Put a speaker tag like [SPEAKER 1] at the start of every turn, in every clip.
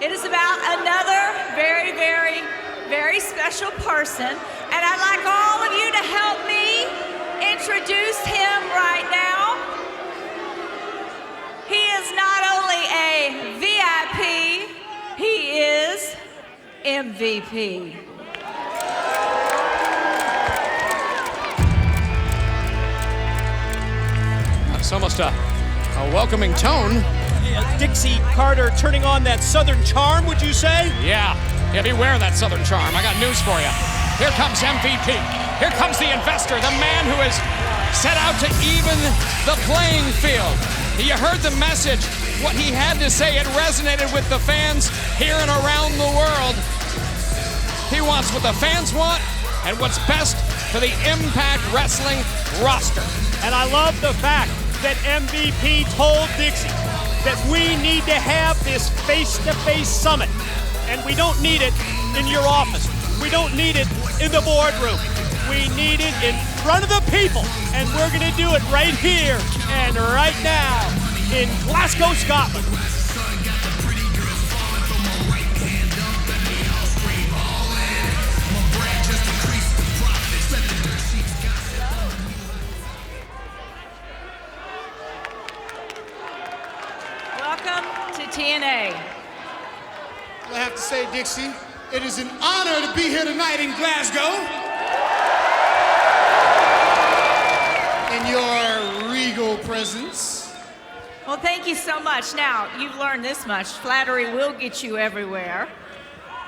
[SPEAKER 1] It is about another very, very, very special person. And I'd like all of you to help me introduce him right now. He is not only a VIP, he is MVP.
[SPEAKER 2] It's almost a welcoming tone.
[SPEAKER 3] Dixie Carter turning on that Southern charm, would you say?
[SPEAKER 2] Yeah, beware of that Southern charm. I got news for you. Here comes MVP. Here comes the investor, the man who has set out to even the playing field. You heard the message, what he had to say. It resonated with the fans here and around the world. He wants what the fans want and what's best for the Impact Wrestling roster.
[SPEAKER 3] And I love the fact that MVP told Dixie that we need to have this face-to-face summit. And we don't need it in your office. We don't need it in the boardroom. We need it in front of the people. And we're going to do it right here and right now in Glasgow, Scotland.
[SPEAKER 1] Welcome to TNA.
[SPEAKER 4] I have to say, Dixie, it is an honor to be here tonight in Glasgow. In your regal presence.
[SPEAKER 1] Well, thank you so much. Now, you've learned this much. Flattery will get you everywhere.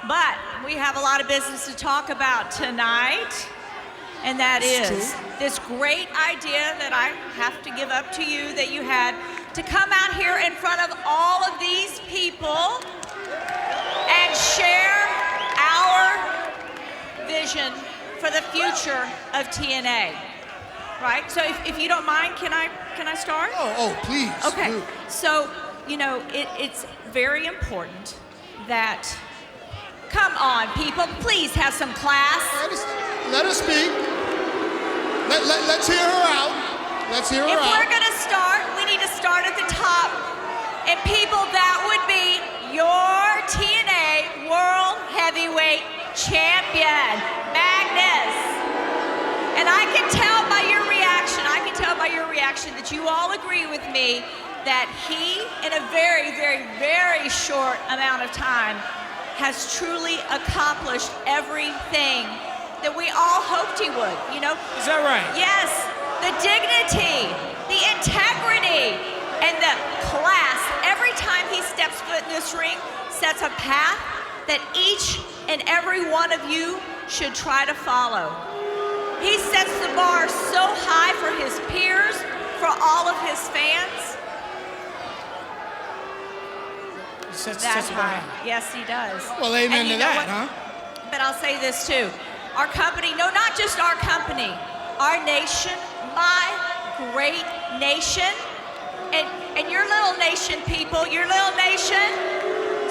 [SPEAKER 1] But we have a lot of business to talk about tonight. And that is this great idea that I have to give up to you that you had to come out here in front of all of these people and share our vision for the future of TNA. Right? So if you don't mind, can I start?
[SPEAKER 4] Oh, please.
[SPEAKER 1] Okay.
[SPEAKER 4] Do.
[SPEAKER 1] So, you know, it's very important that, come on, people, please have some class.
[SPEAKER 4] Let us speak. Let's hear her out. Let's hear her
[SPEAKER 1] If
[SPEAKER 4] out.
[SPEAKER 1] we're gonna start, we need to start at the top. And people, that would be your TNA World Heavyweight Champion, Magnus. And I can tell by your reaction that you all agree with me that he, in a very, very, very short amount of time, has truly accomplished everything that we all hoped he would, you know?
[SPEAKER 3] Is that right?
[SPEAKER 1] Yes, the dignity, the integrity, and the class. Every time he steps foot in this ring, sets a path that each and every one of you should try to follow. He sets the bar so high for his peers, for all of his fans.
[SPEAKER 4] Sets
[SPEAKER 1] That
[SPEAKER 4] the bar
[SPEAKER 1] high.
[SPEAKER 4] high.
[SPEAKER 1] Yes, he does.
[SPEAKER 4] Well, amen
[SPEAKER 1] And you
[SPEAKER 4] to
[SPEAKER 1] know
[SPEAKER 4] that,
[SPEAKER 1] what?
[SPEAKER 4] huh?
[SPEAKER 1] But I'll say this too. Our company, no, not just our company, our nation, my great nation, and your little nation, people, your little nation,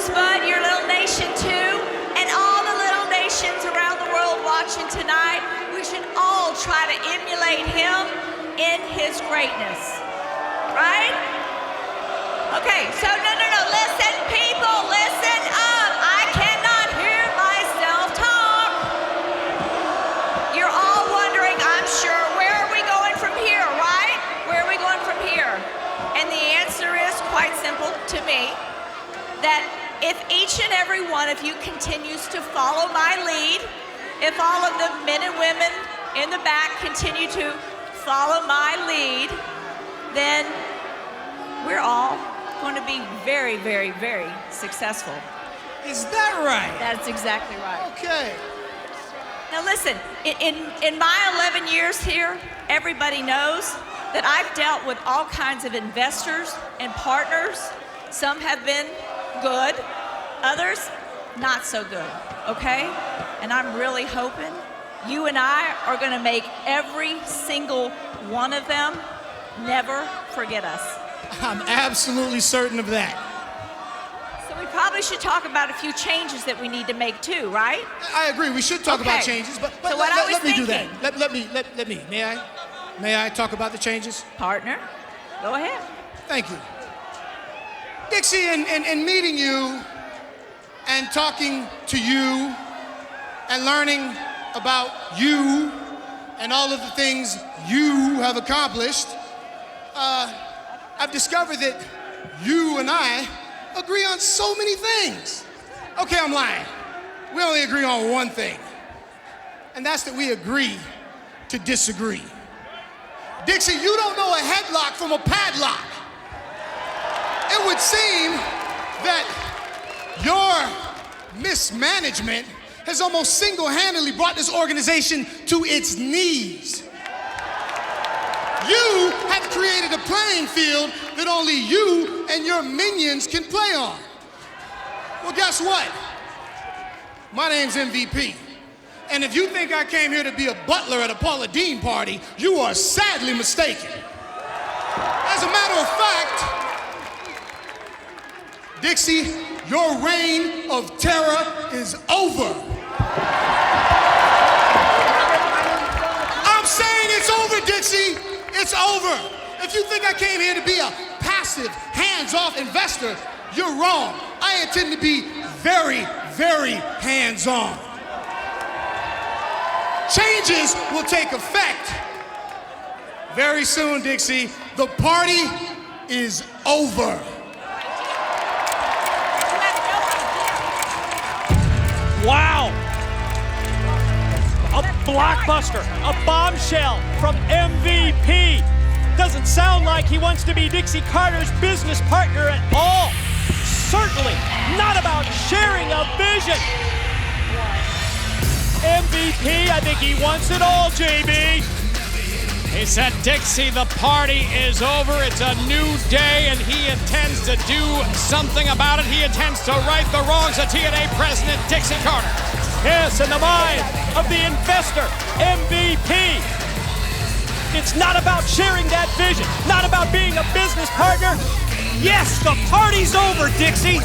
[SPEAKER 1] Spud, your little nation too, and all the little nations around the world watching tonight, we should all try to emulate him in his greatness, right? Okay, so no, listen, people, listen up. I cannot hear myself talk. You're all wondering, I'm sure, where are we going from here, right? Where are we going from here? And the answer is quite simple to me, that if each and every one of you continues to follow my lead, if all of the men and women in the back continue to follow my lead, then we're all going to be very, very, very successful.
[SPEAKER 4] Is that right?
[SPEAKER 1] That's exactly right.
[SPEAKER 4] Okay.
[SPEAKER 1] Now listen, in my 11 years here, everybody knows that I've dealt with all kinds of investors and partners. Some have been good, others not so good, okay? And I'm really hoping you and I are gonna make every single one of them never forget us.
[SPEAKER 4] I'm absolutely certain of that.
[SPEAKER 1] So we probably should talk about a few changes that we need to make too, right?
[SPEAKER 4] I agree. We should talk about
[SPEAKER 1] Okay.
[SPEAKER 4] changes, but
[SPEAKER 1] So what I was
[SPEAKER 4] let me do that.
[SPEAKER 1] thinking-
[SPEAKER 4] Let me. May I talk about the changes?
[SPEAKER 1] Partner, go ahead.
[SPEAKER 4] Thank you. Dixie, in meeting you, and talking to you and learning about you and all of the things you have accomplished, I've discovered that you and I agree on so many things. Okay, I'm lying. We only agree on one thing, and that's that we agree to disagree. Dixie, you don't know a headlock from a padlock. It would seem that your mismanagement has almost single-handedly brought this organization to its knees. You have created a playing field that only you and your minions can play on. Well, guess what? My name's MVP. And if you think I came here to be a butler at a Paula Deen party, you are sadly mistaken. As a matter of fact, Dixie, your reign of terror is over. I'm saying it's over, Dixie. It's over. If you think I came here to be a passive, hands-off investor, you're wrong. I intend to be very, very hands-on. Changes will take effect very soon, Dixie. The party is over.
[SPEAKER 3] Wow! A blockbuster, a bombshell from MVP. Doesn't sound like he wants to be Dixie Carter's business partner at all. Certainly not about sharing a vision. MVP, I think he wants it all, JB.
[SPEAKER 2] He said, Dixie, the party is over. It's a new day, and he intends to do something about it. He intends to right the wrongs of TNA President Dixie Carter.
[SPEAKER 3] Yes, in the mind of the investor, MVP. It's not about sharing that vision, not about being a business partner. Yes, the party's over, Dixie.